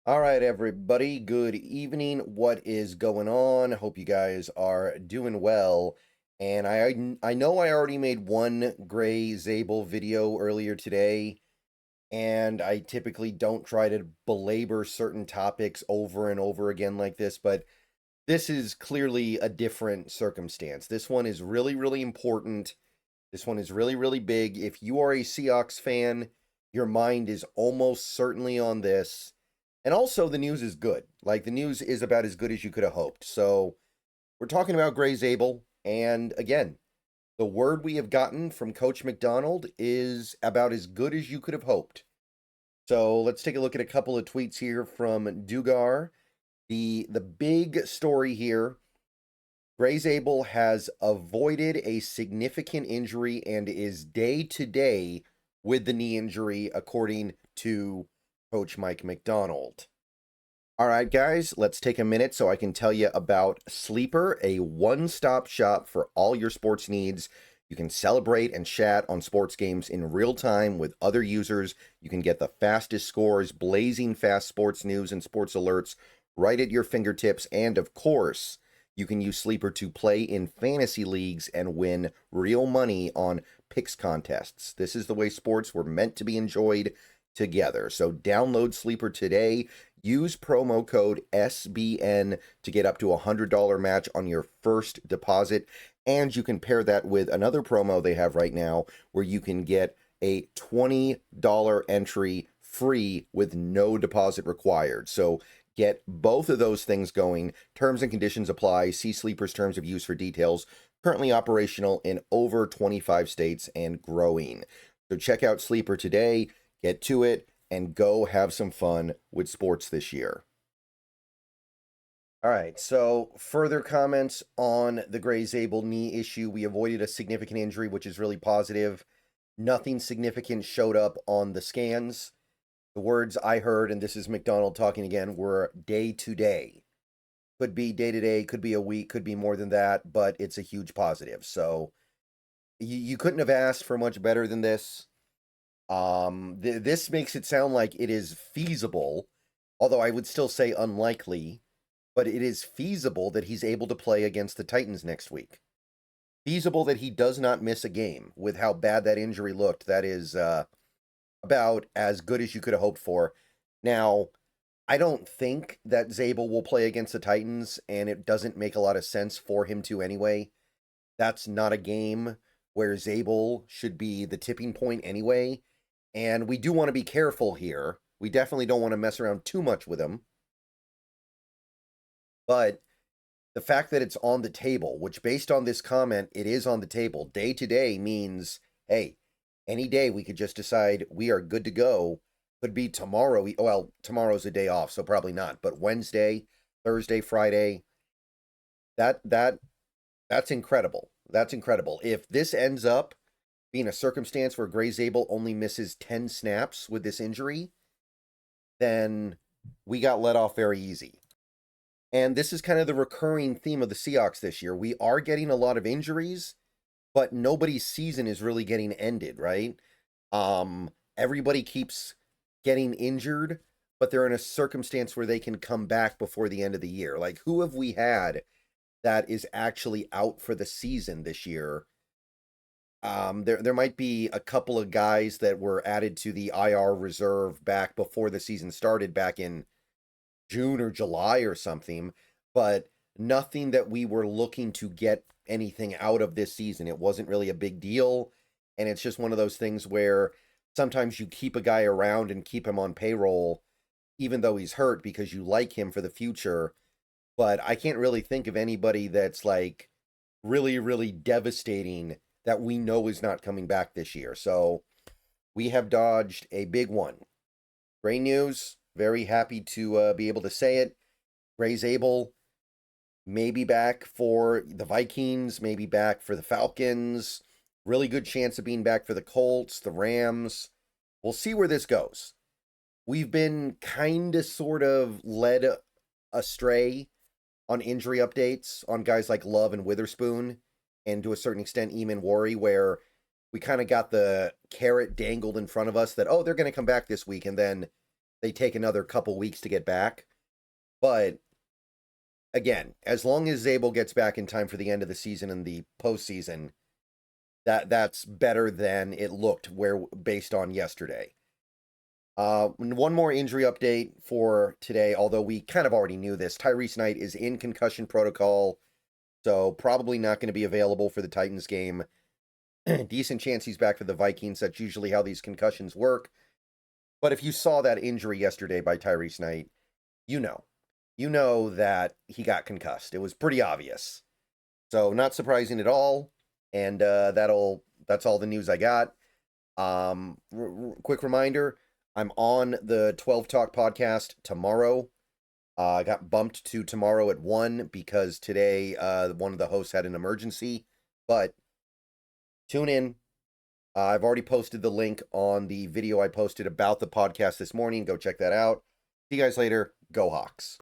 All right, everybody. Good evening. What is going on? Hope you guys are doing well. And I know I already made one Gray Zabel video earlier today, and I typically don't try to belabor certain topics over and over again like this, but this is clearly a different circumstance. This one is really, really important. This one is really, really big. If you are a Seahawks fan, your mind is almost certainly on this. And also, the news is good. Like, the news is about as good as you could have hoped. So, we're talking about Gray Zabel. And again, the word we have gotten from Coach Macdonald is about as good as you could have hoped. So, let's take a look at a couple of tweets here from Dugar. The big story here, Gray Zabel has avoided a significant injury and is day to day with the knee injury, according to Coach Mike Macdonald. All right, guys, let's take a minute so I can tell you about Sleeper, a one-stop shop for all your sports needs. You can celebrate and chat on sports games in real time with other users. You can get the fastest scores, blazing fast sports news and sports alerts right at your fingertips. And of course, you can use Sleeper to play in fantasy leagues and win real money on picks contests. This is the way sports were meant to be enjoyed together. So download Sleeper today. Use promo code SBN to get up to a $100 match on your first deposit. And you can pair that with another promo they have right now where you can get a $20 entry free with no deposit required. So get both of those things going. Terms and conditions apply. See Sleeper's terms of use for details. Currently operational in over 25 states and growing. So check out Sleeper today. Get to it and go have some fun with sports this year. All right, so further comments on the Gray Zabel knee issue. We avoided a significant injury, which is really positive. Nothing significant showed up on the scans. The words I heard, and this is Macdonald talking again, were day to day. Could be day to day, could be a week, could be more than that, but it's a huge positive. So you couldn't have asked for much better than this. This makes it sound like it is feasible, although I would still say unlikely, but it is feasible that he's able to play against the Titans next week. Feasible that he does not miss a game with how bad that injury looked. That is about as good as you could have hoped for. Now, I don't think that Zabel will play against the Titans, and it doesn't make a lot of sense for him to anyway. That's not a game where Zabel should be the tipping point anyway. And we do want to be careful here. We definitely don't want to mess around too much with him. But the fact that it's on the table, which based on this comment, it is on the table, day to day means, hey, any day we could just decide we are good to go. Could be tomorrow. Well, tomorrow's a day off, so probably not. But Wednesday, Thursday, Friday, that's incredible. That's incredible. If this ends up being a circumstance where Gray Zabel only misses 10 snaps with this injury, then we got let off very easy. And this is kind of the recurring theme of the Seahawks this year. We are getting a lot of injuries, but nobody's season is really getting ended, right? Everybody keeps getting injured, but they're in a circumstance where they can come back before the end of the year. Like, who have we had that is actually out for the season this year? There might be a couple of guys that were added to the IR reserve back before the season started, back in June or July or something, but nothing that we were looking to get anything out of this season. It wasn't really a big deal, and it's just one of those things where sometimes you keep a guy around and keep him on payroll even though he's hurt because you like him for the future. But I can't really think of anybody that's like really, really devastating that we know is not coming back this year. So we have dodged a big one. Great news. Very happy to be able to say it. Gray Zabel maybe back for the Vikings, maybe back for the Falcons. Really good chance of being back for the Colts, the Rams. We'll see where this goes. We've been kind of sort of led astray on injury updates on guys like Love and Witherspoon, and to a certain extent, Eamon Worry, where we kind of got the carrot dangled in front of us that, oh, they're going to come back this week, and then they take another couple weeks to get back. But again, as long as Zabel gets back in time for the end of the season and the postseason, that's better than it looked based on yesterday. One more injury update for today, although we kind of already knew this. Tyrese Knight is in concussion protocol, so probably not going to be available for the Titans game. Decent chance he's back for the Vikings. That's usually how these concussions work. But if you saw that injury yesterday by Tyrese Knight, you know that he got concussed. It was pretty obvious. So not surprising at all. And that's all the news I got. Quick reminder, I'm on the 12 Talk podcast tomorrow. I got bumped to tomorrow at 1 because today one of the hosts had an emergency. But tune in. I've already posted the link on the video I posted about the podcast this morning. Go check that out. See you guys later. Go Hawks.